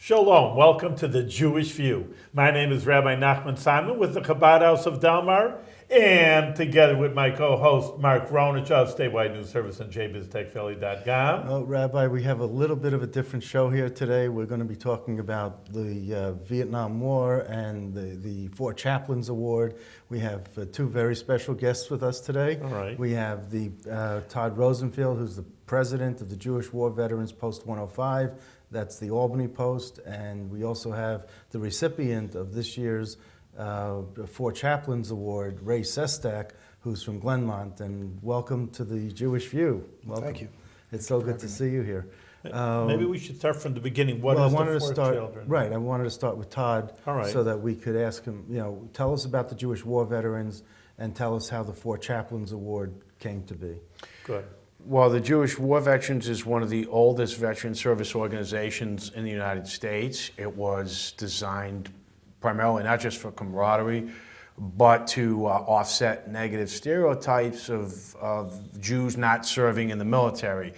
Shalom, welcome to the Jewish View. My name is Rabbi Nachman Simon with the Chabad House of Delmar, and together with my co-host Mark Ronich of Statewide News Service and jbiztechphilly.com. Well, Rabbi, we have a little bit of a different show here today. We're going to be talking about the Vietnam War and the Four Chaplains Award. We have two very special guests with us today. All right. We have the Todd Rosenfield, who's the president of the Jewish War Veterans Post 105. That's the Albany Post, and we also have the recipient of this year's Four Chaplains Award, Ray Sestak, who's from Glenmont. And welcome to the Jewish View. Welcome. Thank you. It's so good to see you here. Maybe we should start from the beginning. What well, is I wanted the to Four start, Children? Right, I wanted to start with Todd, All right. so that we could ask him, tell us about the Jewish War Veterans and tell us how the Four Chaplains Award came to be. Good. Well, the Jewish War Veterans is one of the oldest veteran service organizations in the United States. It was designed primarily not just for camaraderie, but to offset negative stereotypes of Jews not serving in the military.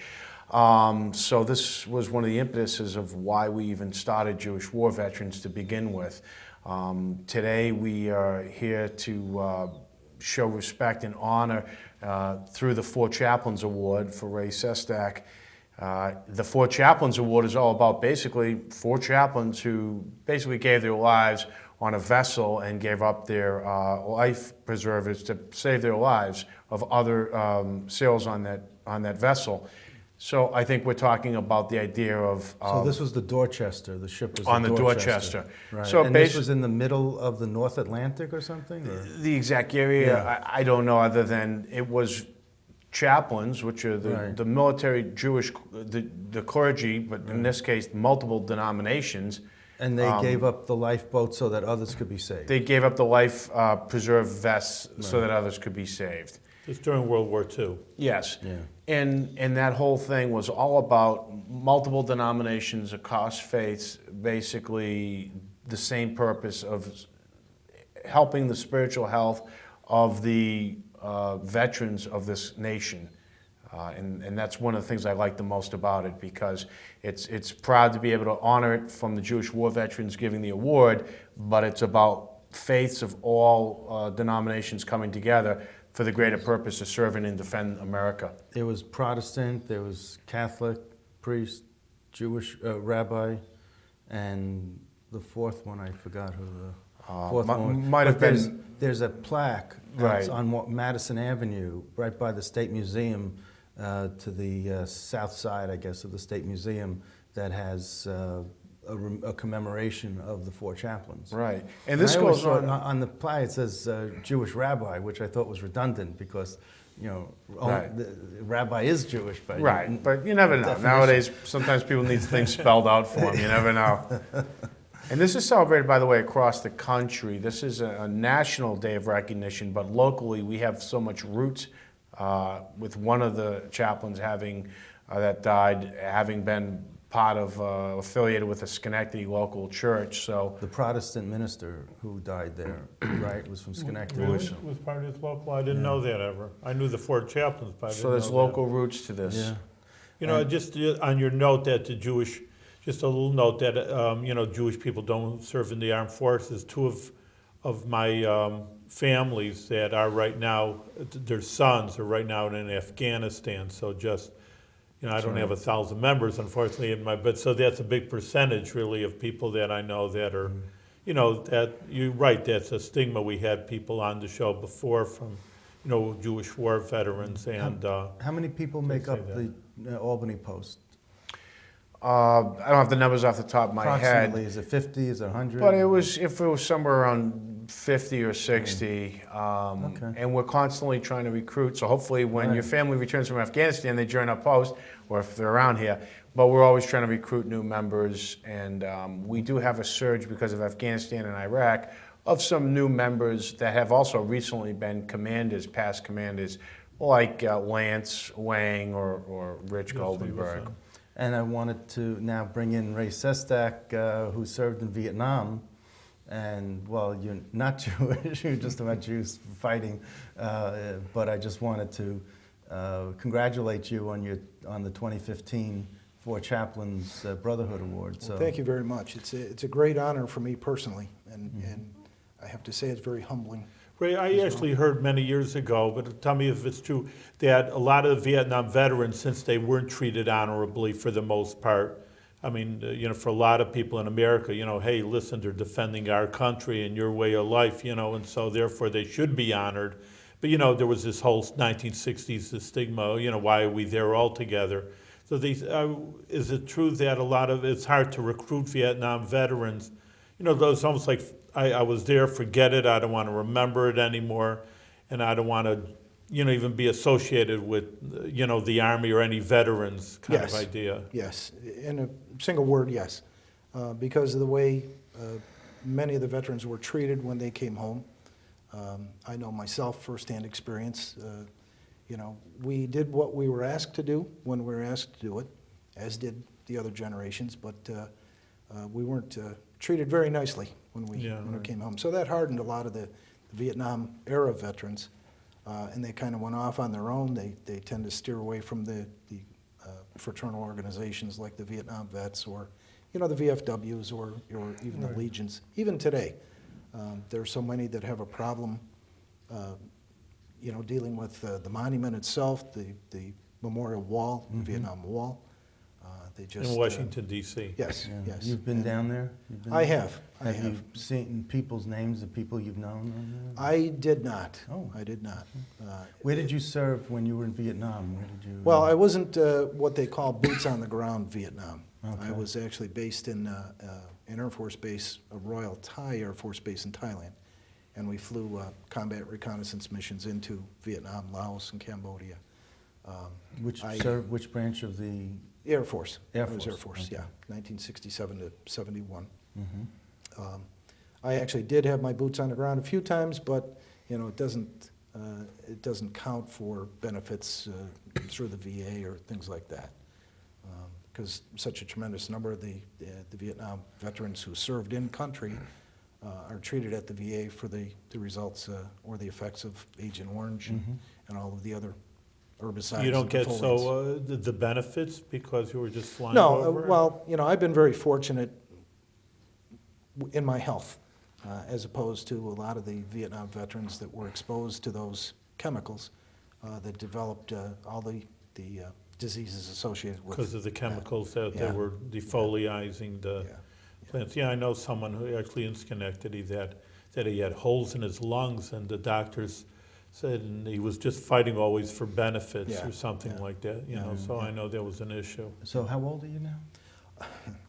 So this was one of the impetuses of why we even started Jewish War Veterans to begin with. Today we are here to show respect and honor through the Four Chaplains Award for Ray Sestak. The Four Chaplains Award is all about basically four chaplains who basically gave their lives on a vessel and gave up their life preservers to save their lives of other sailors on that vessel. So I think we're talking about the idea of... So this was the Dorchester, the ship was on the the Dorchester. Dorchester. Right. So and this was in the middle of the North Atlantic or something? Or? The exact area, Yeah. I don't know, other than it was chaplains, which are Right. the military Jewish, the clergy, but in this case, multiple denominations. And they gave up the lifeboat so that others could be saved. They gave up the life preserve vests so that others could be saved. It's during World War II. Yes. Yeah. And that whole thing was all about multiple denominations across faiths, basically the same purpose of helping the spiritual health of the veterans of this nation. And that's one of the things I like the most about it, because it's proud to be able to honor it from the Jewish War Veterans giving the award, but it's about faiths of all denominations coming together for the greater purpose of serving and defend America. There was Protestant, there was Catholic, priest, Jewish rabbi, and the fourth one, I forgot who the fourth one might have but been- There's a plaque Right. on Madison Avenue, right by the State Museum, to the south side, I guess, of the State Museum, that has a commemoration of the Four Chaplains. Right. And this I always goes thought on. on the plaque it says Jewish rabbi, which I thought was redundant because, Right. the rabbi is Jewish, but Right, but you never know. Definition. Nowadays, sometimes people need things spelled out for them. You never know. And this is celebrated, by the way, across the country. This is a national day of recognition, but locally we have so much roots with one of the chaplains having that died, having been part of affiliated with a Schenectady local church. So The Protestant minister who died there, right, was from Schenectady. Really? Was part of his local? I didn't know that ever. I knew the Four Chaplains, but I didn't so there's know that. local roots to this. Yeah. Just on your note that the Jewish, just a little note that, Jewish people don't serve in the armed forces. Two of my families that are right now, their sons are right now in Afghanistan. So just, I don't have 1,000 members, unfortunately, but so that's a big percentage, really, of people that I know that are, that you're right, that's a stigma. We had people on the show before from, Jewish war veterans and. How many people make say up the Albany Post? I don't have the numbers off the top of my head. Approximately, is it 50, is it 100? But if it was somewhere around 50 or 60, Okay. and we're constantly trying to recruit. So hopefully when Right. your family returns from Afghanistan, they join our post, or if they're around here. But we're always trying to recruit new members, and we do have a surge because of Afghanistan and Iraq of some new members that have also recently been commanders, past commanders, like Lance Wang or Rich Goldenberg. And I wanted to now bring in Ray Sestak, who served in Vietnam. And, well, you're not Jewish, you're just about Jews fighting. But I just wanted to congratulate you on the 2015 Four Chaplains Brotherhood Award. So Well, thank you very much. It's a great honor for me personally, and I have to say it's very humbling. Ray, I actually heard many years ago, but tell me if it's true, that a lot of the Vietnam veterans, since they weren't treated honorably for the most part, I mean, for a lot of people in America, hey, listen, they're defending our country and your way of life, and so therefore they should be honored. But, there was this whole 1960s the stigma, why are we there all together? So is it true that it's hard to recruit Vietnam veterans? It's almost like I was there, forget it, I don't want to remember it anymore, and I don't want to, even be associated with, the Army or any veterans kind of idea. Yes, in a single word, yes. Because of the way many of the veterans were treated when they came home. I know myself, firsthand experience. We did what we were asked to do when we were asked to do it, as did the other generations, but we weren't treated very nicely when we came home. So that hardened a lot of the Vietnam era veterans, and they kind of went off on their own. They tend to steer away from the fraternal organizations like the Vietnam Vets or the VFWs or even the Legions. Even today, there are so many that have a problem dealing with the monument itself, the memorial wall, the Vietnam Wall. They just In Washington, D.C. Yes, yeah. yes. You've been down there? I have. Have you seen people's names, the people you've known on there? I did not. Oh. I did not. Where did you serve when you were in Vietnam? Where did you? Well, I wasn't what they call boots on the ground Vietnam. Okay. I was actually based in an Air Force base, a Royal Thai Air Force base in Thailand, and we flew combat reconnaissance missions into Vietnam, Laos, and Cambodia. Which branch of the Air Force. Air I was Force, Air Force, okay. yeah, 1967 to 71. Mm-hmm. I actually did have my boots on the ground a few times, but it doesn't count for benefits through the VA or things like that, because such a tremendous number of the Vietnam veterans who served in country are treated at the VA for the results or the effects of Agent Orange and all of the other herbicides. You don't and get foliates. the benefits because you were just flying No, over? well, I've been very fortunate in my health, as opposed to a lot of the Vietnam veterans that were exposed to those chemicals that developed all the diseases associated with Because of the chemicals that they Yeah. were defoliizing the Yeah. plants. Yeah, I know someone who actually in Schenectady that he had holes in his lungs, and the doctors said he was just fighting always for benefits Yeah, or something yeah. like that. So I know there was an issue. So how old are you now?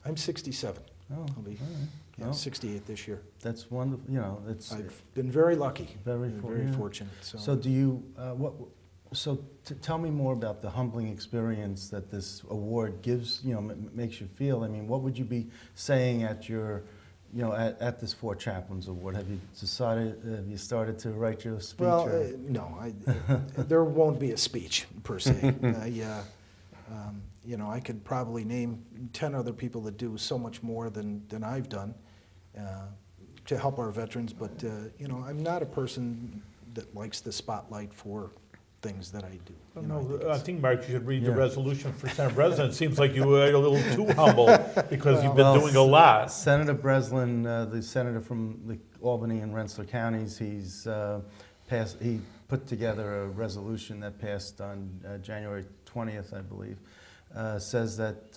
I'm 67. Oh, I'll be all right. Well, 68 this year. that's wonderful. It's I've been very lucky, very very yeah. fortunate. So do you, tell me more about the humbling experience that this award gives, makes you feel. I mean, what would you be saying at your, at this Four Chaplains Award? Have you started to write your speech? Well, or? no, there won't be a speech per se. I could probably name 10 other people that do so much more than I've done to help our veterans, but I'm not a person that likes the spotlight for things that I do. I think, Mark, you should read the Yeah. resolution for Senate President. It seems like you were a little too humble because you've been Well, doing a lot. Senator Breslin, the senator from the Albany and Rensselaer counties, he put together a resolution that passed on January 20th, I believe, says that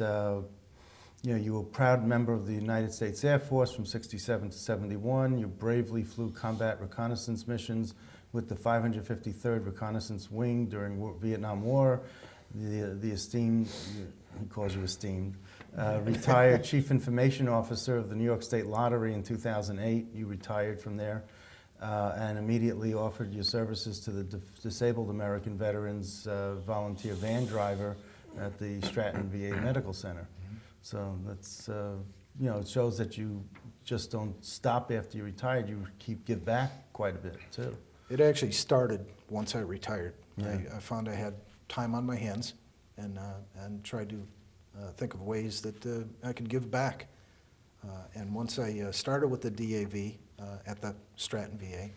you were a proud member of the United States Air Force from 67 to 71. You bravely flew combat reconnaissance missions with the 553rd Reconnaissance Wing during Vietnam War. The esteemed, he calls you esteemed, retired Chief Information Officer of the New York State Lottery in 2008. You retired from there and immediately offered your services to the Disabled American Veterans volunteer van driver at the Stratton VA Medical Center. So that's, it shows that you just don't stop after you retired. You give back quite a bit, too. It actually started once I retired. Yeah. I found I had time on my hands and tried to think of ways that I could give back. And once I started with the DAV at the Stratton VA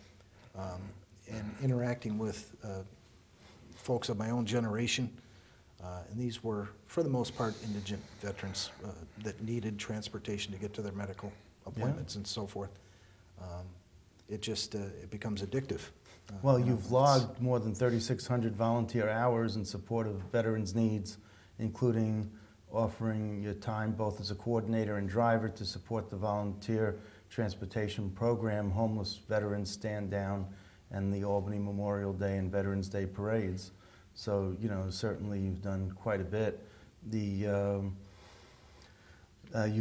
and interacting with folks of my own generation, And these were, for the most part, indigent veterans that needed transportation to get to their medical appointments and so forth. It becomes addictive. Well, You know, you've logged more than 3,600 volunteer hours in support of veterans' needs, including offering your time both as a coordinator and driver to support the volunteer transportation program, Homeless Veterans Stand Down, and the Albany Memorial Day and Veterans Day parades. So, you know, certainly you've done quite a bit. You've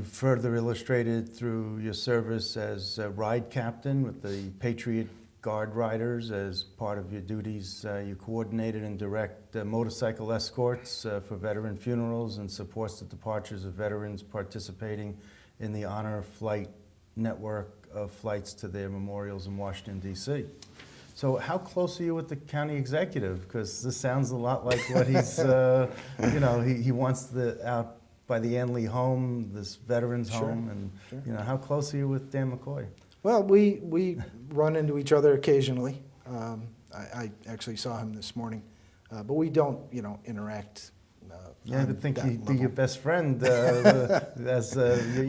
further illustrated through your service as a ride captain with the Patriot Guard Riders. As part of your duties, you coordinated and direct motorcycle escorts for veteran funerals and supports the departures of veterans participating in the Honor Flight network of flights to their memorials in Washington, D.C. So how close are you with the county executive? Because this sounds a lot like what he's, you know, he wants out by the Anley home, this veterans home, and you know, how close are you with Dan McCoy? Well, we run into each other occasionally. I actually saw him this morning, but we don't, you know, interact. Yeah, I would think that he'd be level. your best friend, as you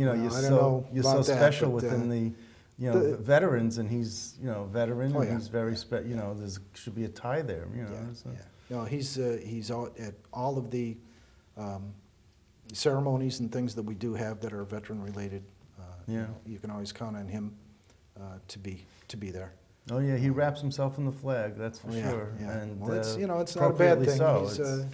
know, No, you're I don't know so about that, special but, within the, you know, veterans, and he's, you know, veteran, Oh, and yeah. he's very you know, there should be a tie there, you know. Yeah, so. yeah. No, he's out at all of the ceremonies and things that we do have that are veteran related. Yeah. You know, you can always count on him to be there. Oh yeah, he wraps himself in the flag, that's for Oh, yeah, sure. yeah. And Well, it's, you know, it's not a bad appropriately thing. so.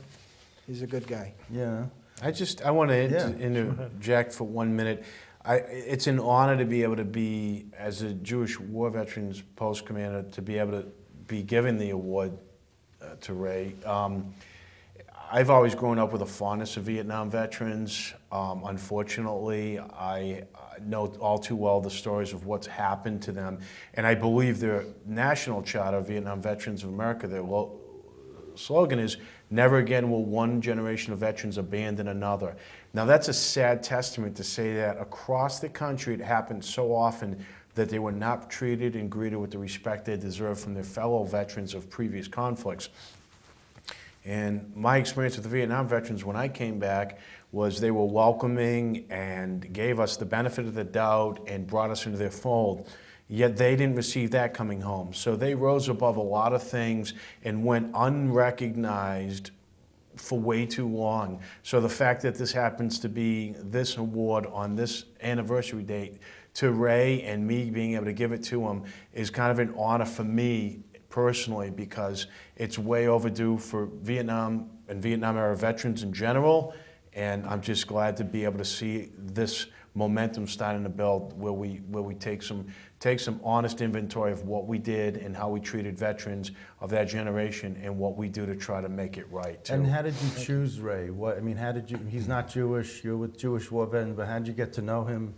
He's a good guy. Yeah. I want to Yeah. interject for 1 minute. It's an honor to be able to be, as a Jewish War Veterans Post Commander, to be able to be given the award to Ray. I've always grown up with a fondness of Vietnam veterans. Unfortunately, I know all too well the stories of what's happened to them. And I believe their national charter, Vietnam Veterans of America, their slogan is, "Never again will one generation of veterans abandon another." Now that's a sad testament to say that across the country it happens so often that they were not treated and greeted with the respect they deserve from their fellow veterans of previous conflicts. And my experience with the Vietnam veterans when I came back was they were welcoming and gave us the benefit of the doubt and brought us into their fold. Yet they didn't receive that coming home. So they rose above a lot of things and went unrecognized for way too long. So the fact that this happens to be this award on this anniversary date to Ray and me being able to give it to him is kind of an honor for me personally, because it's way overdue for Vietnam and Vietnam-era veterans in general, and I'm just glad to be able to see this momentum starting to build, where we take some honest inventory of what we did and how we treated veterans of that generation, and what we do to try to make it right too. And how did you choose Ray? What, I mean, how did you, he's not Jewish, you're with Jewish War Veterans, but how did you get to know him?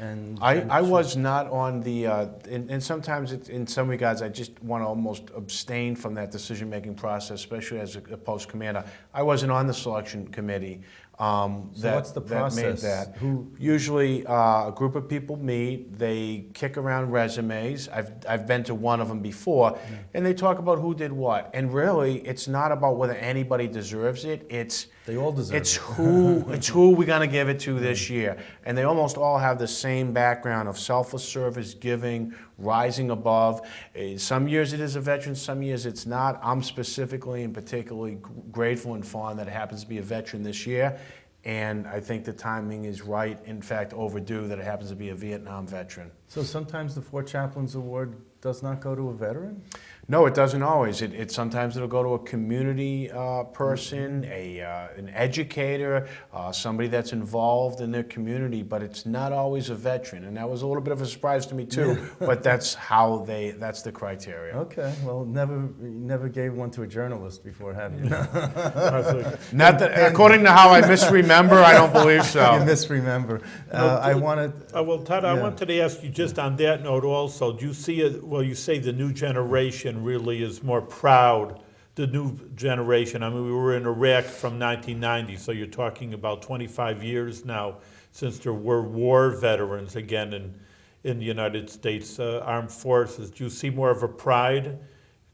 And I was not on the, and sometimes in some regards I just want to almost abstain from that decision-making process, especially as a post commander. I wasn't on the selection committee what's the that made process? that. Who- Usually a group of people meet, they kick around resumes. I've been to one of them before, and they talk about who did what. And really, it's not about whether anybody deserves it. They all deserve it's it. who we're going to give it to this year. And they almost all have the same background of selfless service, giving, rising above. Some years it is a veteran, some years it's not. I'm specifically and particularly grateful and fond that it happens to be a veteran this year. And I think the timing is right, in fact overdue, that it happens to be a Vietnam veteran. So sometimes the Four Chaplains Award does not go to a veteran? No, it doesn't always. Sometimes it'll go to a community person, an educator, somebody that's involved in their community, but it's not always a veteran. And that was a little bit of a surprise to me too, but that's that's the criteria. Okay, well, never gave one to a journalist before, have you? Not that, according to how I misremember, I don't believe so. You misremember. I wanted... Well, Todd, I Yeah. wanted to ask you just on that note also, do you see it, well, you say the new generation really is more proud, the new generation. I mean, we were in Iraq from 1990, so you're talking about 25 years now since there were war veterans again in the United States Armed Forces. Do you see more of a pride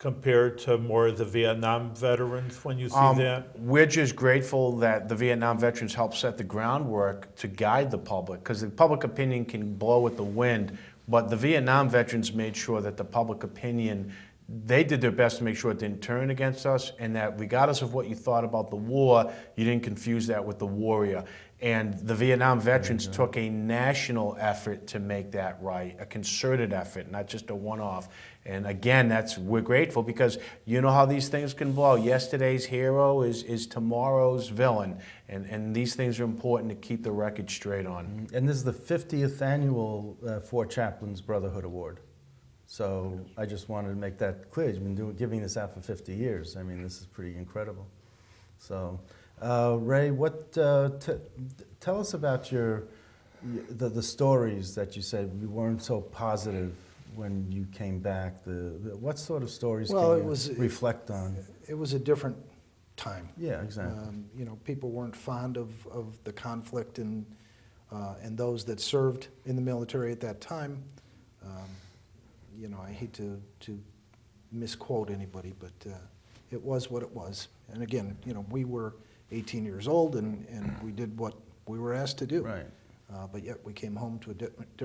compared to more of the Vietnam veterans when you see that? We're just grateful that the Vietnam veterans helped set the groundwork to guide the public, because the public opinion can blow with the wind, but the Vietnam veterans made sure that the public opinion, they did their best to make sure it didn't turn against us, and that regardless of what you thought about the war, you didn't confuse that with the warrior. And the Vietnam veterans took a national effort to make that right, a concerted effort, not just a one-off. And again, we're grateful, because you know how these things can blow. Yesterday's hero is tomorrow's villain. And these things are important to keep the record straight on. And this is the 50th annual Four Chaplains Brotherhood Award. So I just wanted to make that clear. You've been giving this out for 50 years. I mean, this is pretty incredible. So, Ray, tell us about the stories that you said you weren't so positive when you came back. What sort of stories can you reflect on? It was a different time. Yeah, exactly. You know, people weren't fond of the conflict, and those that served in the military at that time. You know, I hate to misquote anybody, but it was what it was. And again, you know, we were 18 years old, and we did what we were asked to do. Right. But yet we came home to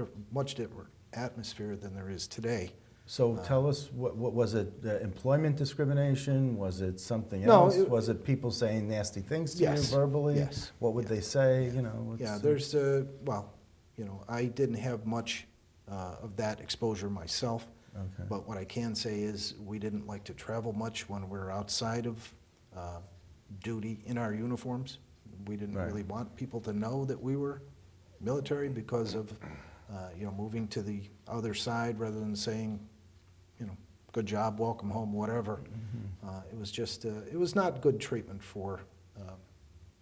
a much different atmosphere than there is today. So tell us, what was it? Employment discrimination? Was it something No, else? Was it people saying nasty things to Yes. you verbally? Yes. What would they say? You know. Yeah, there's well, you know, I didn't have much of that exposure myself. Okay. But what I can say is we didn't like to travel much when we were outside of duty in our uniforms. We didn't Right. really want people to know that we were military because of you know, moving to the other side rather than saying, you know, good job, welcome home, whatever. Mm-hmm. It was just it was not good treatment for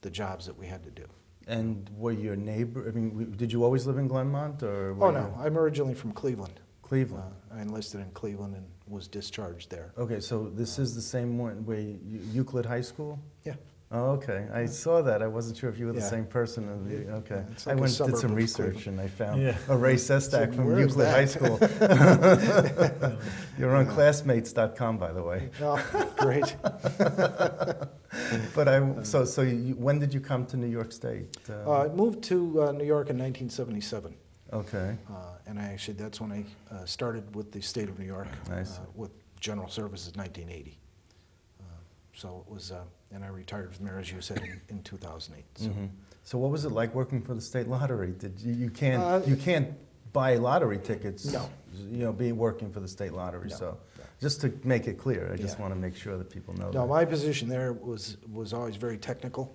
the jobs that we had to do. And were your neighbor? I mean, did you always live in Glenmont, or? Oh no, I'm originally from Cleveland. Cleveland. I enlisted in Cleveland and was discharged there. Okay, so this is the same one where Euclid High School? Yeah. Oh, okay. I saw that. I wasn't sure if you were the Yeah. same person. Okay. Yeah, it's I like a went did suburb some of research Cleveland. and I found Yeah. a Ray Sestak from where is Euclid that? High School. You're on classmates.com, by the way. Oh, great. But when did you come to New York State? I moved to New York in 1977. Okay. And that's when I started with the state of New York I see. with General Services 1980. So it was, and I retired from there, as you said, in 2008. So. Mhm. So what was it like working for the state lottery? Did you can't buy lottery tickets? No. You know, working for the state lottery. No, So no. just to make it clear, I just Yeah. want to make sure that people know No, that. my position there was always very technical.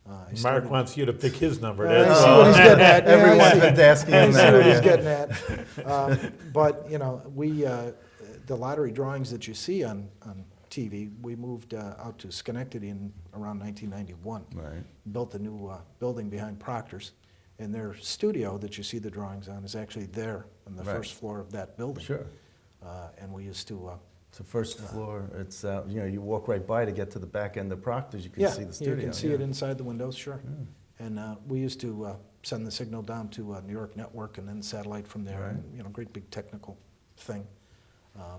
I Mark started- wants you to pick his number. I That's see all. what he's getting at. Yeah, I Everyone's see. been asking him I see that. what he's yeah. getting at. But, you know, the lottery drawings that you see on TV, we moved out to Schenectady in around 1991. Right. Built a new building behind Proctor's, and their studio that you see the drawings on is actually there on the Right. first floor of that building. Sure. And we used to, It's the first floor. It's you know, you walk right by to get to the back end of Proctor's. You can yeah, see the studio. you can see yeah. it inside the windows, sure. And we used to send the signal down to New York Network and then satellite from there. Right. And, you know, great big technical thing.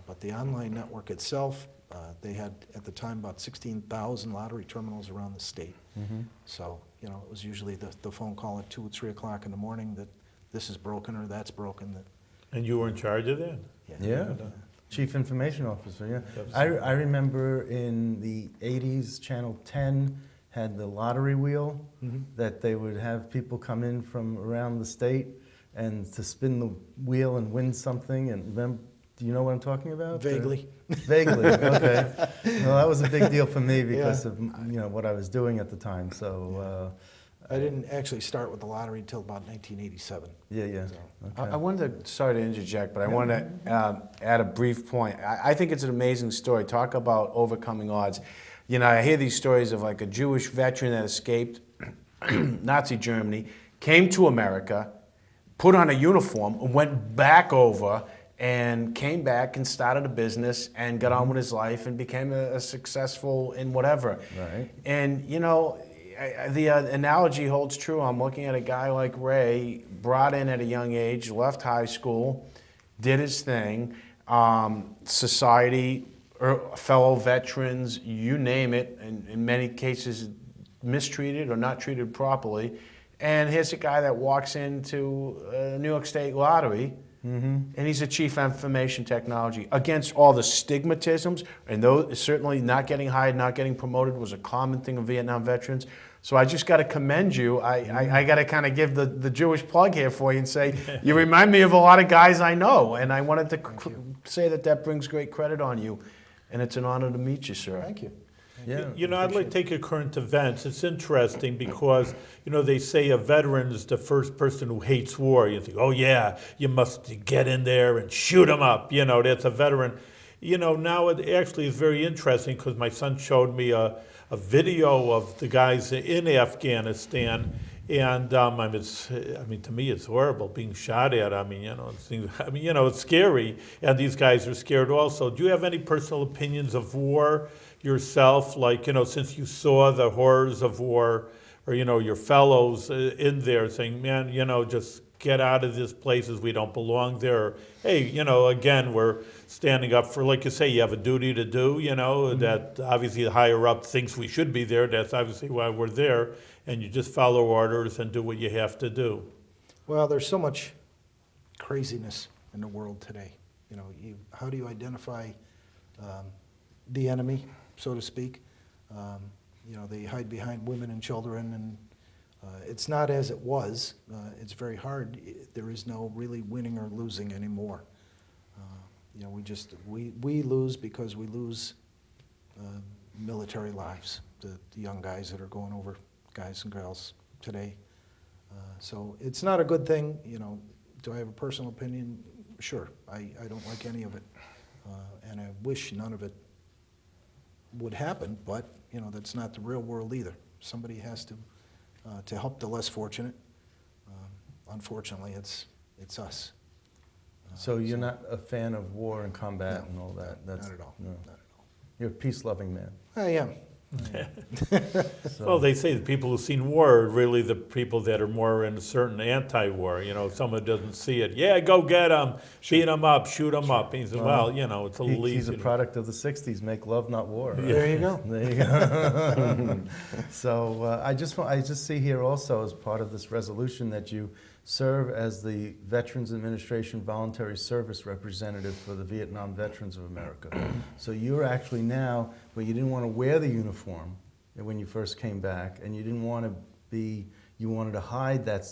But the online network itself, they had at the time about 16,000 lottery terminals around the state. So, you know, it was usually the phone call at 2 or 3 o'clock in the morning that this is broken or that's broken. That And you were in charge of that? Yeah. Chief Information Officer, yeah. Absolutely. I remember in the 80s, Channel 10 had the lottery wheel that they would have people come in from around the state and to spin the wheel and win something. And remember, do you know what I'm talking about? Vaguely. Vaguely, okay. Well, that was a big deal for me because Yeah. of what I was doing at the time. So, I didn't actually start with the lottery until about 1987. yeah. So, Okay. I wanted to, sorry to interject, but I wanted to add a brief point. I think it's an amazing story. Talk about overcoming odds. You know, I hear these stories of like a Jewish veteran that escaped Nazi Germany, came to America, put on a uniform, and went back over, and came back and started a business and got on with his life and became a successful in whatever. Right. And, you know, the analogy holds true. I'm looking at a guy like Ray, brought in at a young age, left high school, did his thing. Society fellow veterans, you name it, and in many cases mistreated or not treated properly. And here's a guy that walks into New York State Lottery, and he's a chief information technology. Against all the stigmatisms, and those, certainly not getting hired, not getting promoted was a common thing of Vietnam veterans. So I just got to commend you. I got to kind of give the Jewish plug here for you and say, you remind me of a lot of guys I know. And I wanted to say that brings great credit on you. And it's an honor to meet you, sir. Thank you. Yeah. You know, I'd like to take a current events. It's interesting because, you know, they say a veteran is the first person who hates war. You think, oh yeah, you must get in there and shoot them up. You know, that's a veteran. You know, now it actually is very interesting because my son showed me a video of the guys in Afghanistan. And I mean, to me, it's horrible being shot at. I mean, it's scary, and these guys are scared also. Do you have any personal opinions of war yourself? Like, you know, since you saw the horrors of war, or you know, your fellows in there saying, "Man, you know, just get out of this places. We don't belong there." Or, hey, you know, again, we're standing up for, like you say, you have a duty to do. You know, that obviously the higher up thinks we should be there. That's obviously why we're there. And you just follow orders and do what you have to do. Well, there's so much craziness in the world today. You know, how do you identify the enemy, so to speak? You know, they hide behind women and children, and it's not as it was. It's very hard. There is no really winning or losing anymore. You know, we lose because we lose military lives. The young guys that are going over, guys and girls today. So it's not a good thing. You know, do I have a personal opinion? Sure. I don't like any of it. And I wish none of it would happen, but, you know, that's not the real world either. Somebody has to help the less fortunate. Unfortunately, it's us. So you're not a fan of war and combat and all that? Not at all. No. Not at all. You're a peace-loving man. I am. Well, they say the people who've seen war are really the people that are more in a certain anti-war. You know, someone doesn't see it. Yeah, go get them, beat them up, shoot them up. He says, well, you know, it's a little easy. He's a product of the 60s, make love, not war. Right? There you go. There you go. So I just see here also as part of this resolution that you serve as the Veterans Administration Voluntary Service Representative for the Vietnam Veterans of America. So you're actually now, well, you didn't want to wear the uniform when you first came back, and you didn't want to be, you wanted to hide that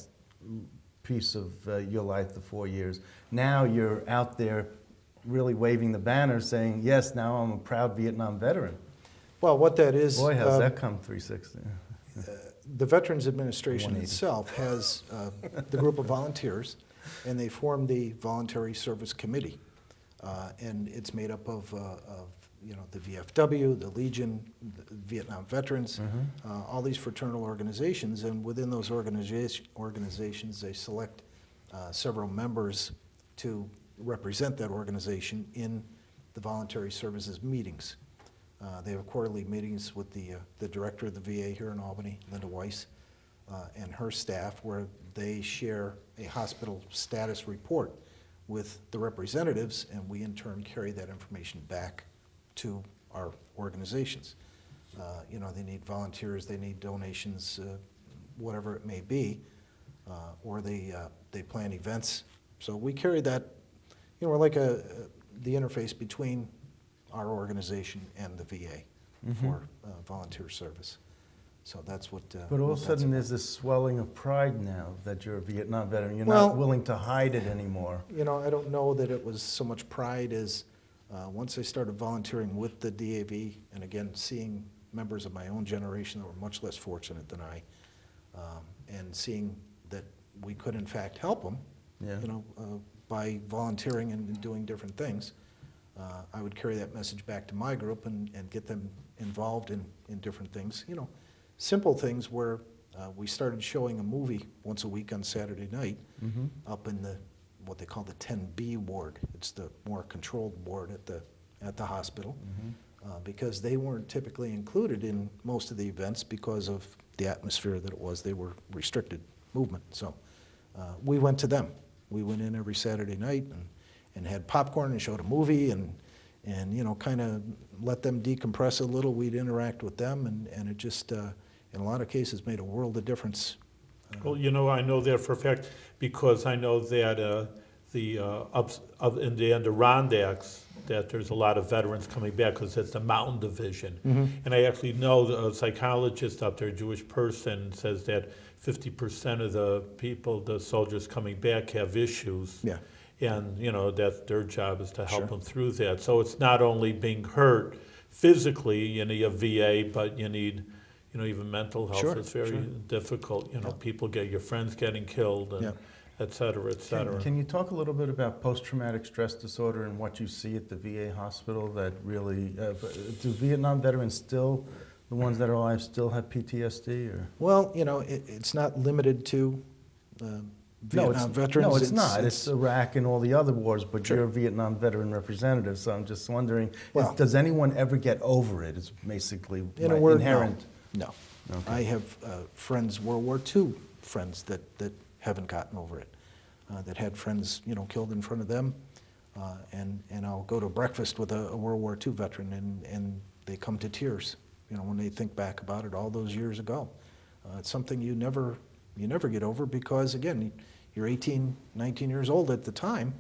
piece of your life, the 4 years. Now you're out there really waving the banner saying, yes, now I'm a proud Vietnam veteran. Well, what that is... Boy, how's that come 360? The Veterans Administration 180. itself has the group of volunteers, and they form the Voluntary Service Committee. And it's made up of you know, the VFW, the Legion, the Vietnam Veterans, all these fraternal organizations, and within those organizations, they select several members to represent that organization in the voluntary services meetings. They have quarterly meetings with the director of the VA here in Albany, Linda Weiss, and her staff, where they share a hospital status report with the representatives, and we in turn carry that information back to our organizations. You know, they need volunteers, they need donations, whatever it may be, or they plan events. So we carry that, you know, we're like the interface between our organization and the VA for volunteer service. So that's what. But all of a sudden, there's this swelling of pride now that you're a Vietnam veteran. You're Well, not willing to hide it anymore. You know, I don't know that it was so much pride as once I started volunteering with the DAV, and again, seeing members of my own generation that were much less fortunate than I, and seeing that we could in fact help them, Yeah. you know, by volunteering and doing different things. I would carry that message back to my group and get them involved in different things. You know, simple things where we started showing a movie once a week on Saturday night up in what they call the 10B ward. It's the more controlled ward at the hospital because they weren't typically included in most of the events because of the atmosphere that it was. They were restricted movement. So we went to them. We went in every Saturday night and had popcorn and showed a movie, and and kind of let them decompress a little. We'd interact with them, and it just, in a lot of cases, made a world of difference. Well, I know that for a fact because I know that in the Adirondacks, that there's a lot of veterans coming back because it's the mountain division. And I actually know a psychologist up there, a Jewish person, says that 50% of the people, the soldiers coming back, have issues. Yeah. And, that their job is to help them through that. So it's not only being hurt physically, you need a VA, but you need, even mental health. Sure, It's very difficult. People your friends getting killed, and et cetera, et cetera. Can you talk a little bit about post-traumatic stress disorder and what you see at the VA hospital that really, do Vietnam veterans still, the ones that are alive, still have PTSD? Or? Well, it's not limited to Vietnam veterans. No, it's not. It's Iraq and all the other wars, but you're a Vietnam veteran representative, so I'm just wondering, does anyone ever get over it? It's basically inherent. No. Okay. I have friends, World War II friends, that haven't gotten over it, that had friends, killed in front of them. And I'll go to breakfast with a World War II veteran, and they come to tears, when they think back about it all those years ago. It's something you never get over because, again, you're 18, 19 years old at the time,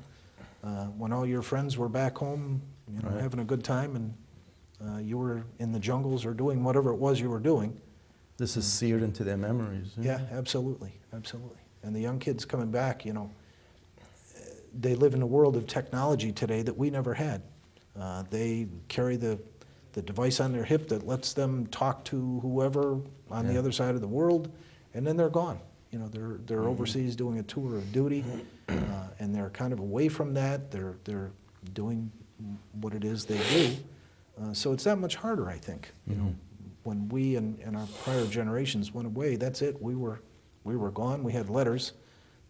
when all your friends were back home, having a good time, and you were in the jungles or doing whatever it was you were doing. This is seared into their memories. Yeah, absolutely, absolutely. And the young kids coming back, they live in a world of technology today that we never had. They carry the device on their hip that lets them talk to whoever on the other side of the world, and then they're gone. They're overseas doing a tour of duty, and they're kind of away from that. They're doing what it is they do. So it's that much harder, I think. When we and our prior generations went away, that's it. We were gone. We had letters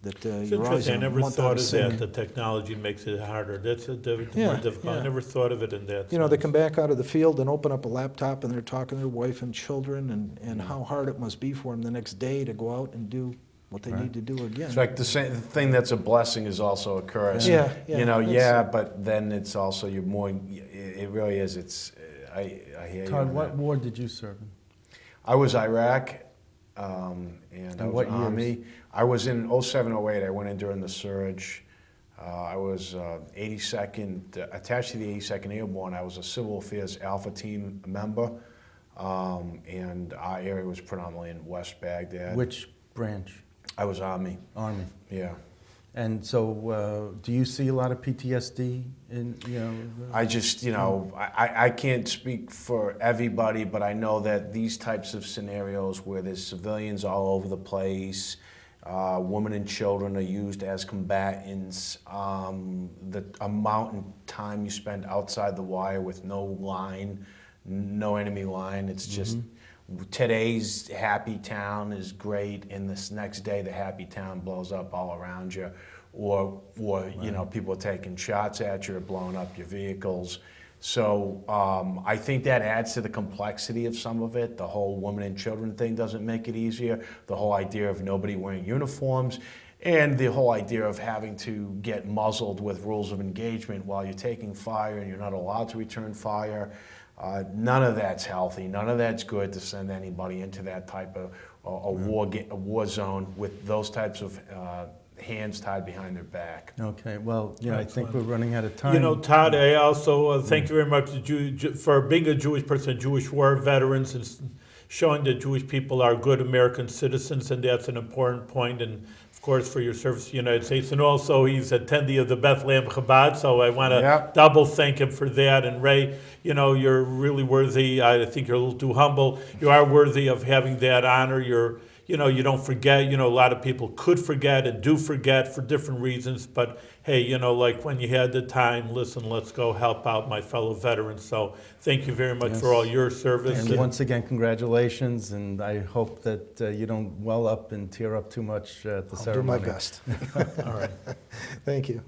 that you're always I never thought of sync. that. The technology makes it harder. That's more difficult. Yeah. I never thought of it in that They sense. come back out of the field and open up a laptop, and they're talking to their wife and children, and how hard it must be for them the next day to go out and do what they need to do again. It's like the same thing that's a blessing is also a curse. Yeah. But then it's also you're more. It really is. It's. I hear you. Todd, on what that. war did you serve in? I was Iraq, and I was what Army. years? I was in 07, 08. I went in during the surge. I was 82nd, attached to the 82nd Airborne. I was a Civil Affairs Alpha Team member, and our area was predominantly in West Baghdad. Which branch? I was Army. Army. Yeah. And so, do you see a lot of PTSD in, I just, I can't speak for everybody, but I know that these types of scenarios where there's civilians all over the place, women and children are used as combatants, the amount of time you spend outside the wire with no line, no enemy line, it's just, today's happy town is great, and this next day the happy town blows up all around you, or people are taking shots at you or blowing up your vehicles. So I think that adds to the complexity of some of it. The whole women and children thing doesn't make it easier. The whole idea of nobody wearing uniforms, and the whole idea of having to get muzzled with rules of engagement while you're taking fire and you're not allowed to return fire. None of that's healthy. None of that's good to send anybody into that type of a war zone with those types of hands tied behind their back. Okay, well, I think we're running out of time. Todd, I also thank you very much for being a Jewish person, Jewish war veterans, and showing that Jewish people are good American citizens, and that's an important point. And of course, for your service to the United States, and also he's attendee of the Bethlehem Chabad, so I want to double thank him for that. And Ray, you're really worthy. I think you're a little too humble. You are worthy of having that honor. You don't forget. A lot of people could forget and do forget for different reasons. But hey, like when you had the time, listen, let's go help out my fellow veterans. So thank you very much for all your service. And once again, congratulations, and I hope that you don't well up and tear up too much at the ceremony. I'll do my best. All right. Thank you.